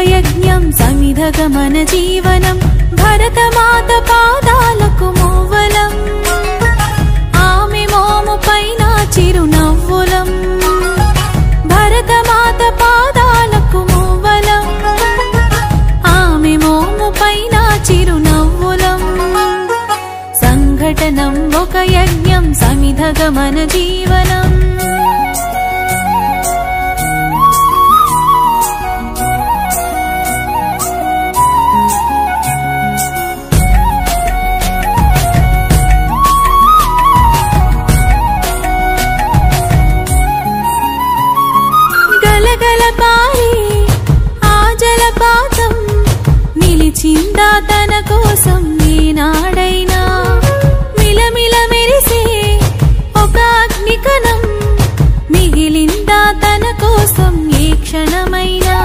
యజ్ఞం సమిధగమన జీవనం భరతమాత పాదాలకు మూవలం ఆమె మోము పైన చిరునవ్వులం భరతమాత పాదాలకు మూవలం ఆమె మోము పైన చిరునవ్వులం సంఘటనం ఒక యజ్ఞం సమిధగమన జీవనం నిలిచిందా తన కోసం ఏనాడైనా మిలమిల మెరిసే ఒక అగ్నికణం మిగిలిందా తన కోసం ఏ క్షణమైనా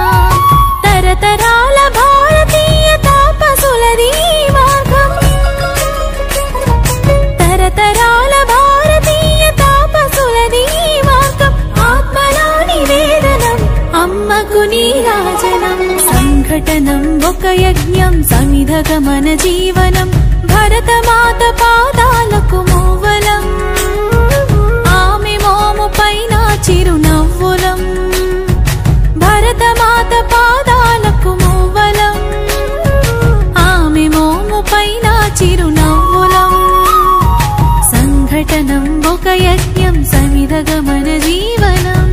తరతరాల భారతీయ తాపసులది మార్గం తరతరాల భారతీయ తాపసులది మార్గం ఆత్మలో నివేదనం అమ్మకు నీరాజనం సంఘటనం ఒక యజ్ఞం సమిధగమన జీవనం భరతమాత పాదాలకు మూవలం ఆమె మోము పైన చిరునవ్వులం భరతమాత పాదాలకు మూవలం ఆమె మోము పైన చిరునవ్వులం సంఘటనం ఒక యజ్ఞం సమిధగమన జీవనం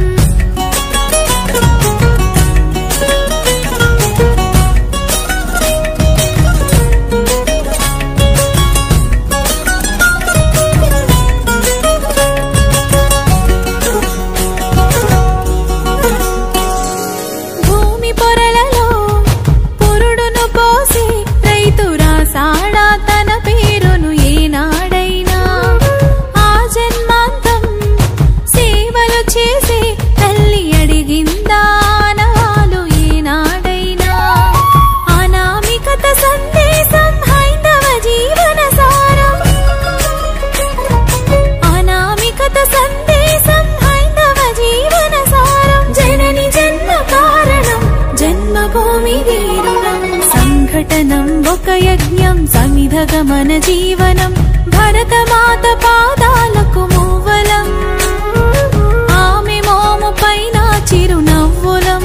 సంఘటనం ఒక యజ్ఞం సమిధగమన జీవనం భరతమాత పాదాలకు మూవలం ఆమె మోము పైన చిరునవ్వులం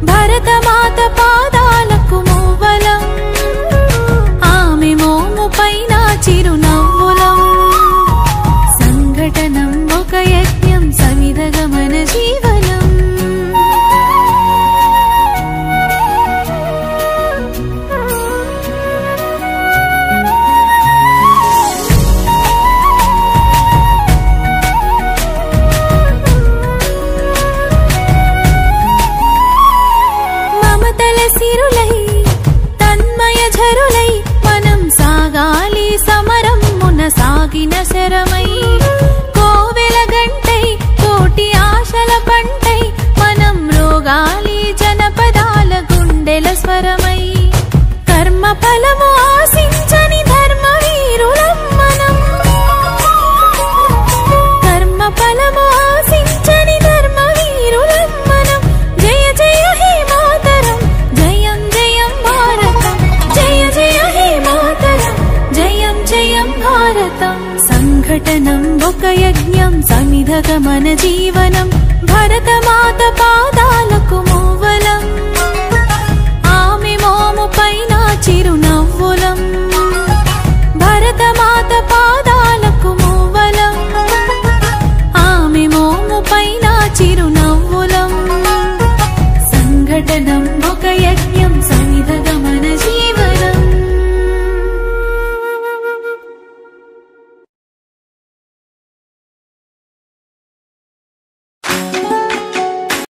భరతమాత పాదాలకు మూవలం ఆమె మోము పైన చిరునవ్వులం సంఘటనం ఒక యజ్ఞం సమిధగమన జీవనం సాగిన శరమై కోవెల గంటై కోటి ఆశల పంటై మనం రోగాలి జనపదాల గుండెల స్వరమై కర్మ ఫలము ఆశించని ధర్మ వీరులం మనం కర్మ ఫలము ఆశించని ధర్మ వీరులం మనం జయ జయ హే మాతరం జయం జయం భారతం జయ జయ హే మాతరం జయం జయం భారతం సంఘటనం ఒక యజ్ఞం సమిధగమన జీవనం భరతమాత పాదాలకు మూవలం ఆమె మోము పైన చిరునవ్వులం భరతమాత పాద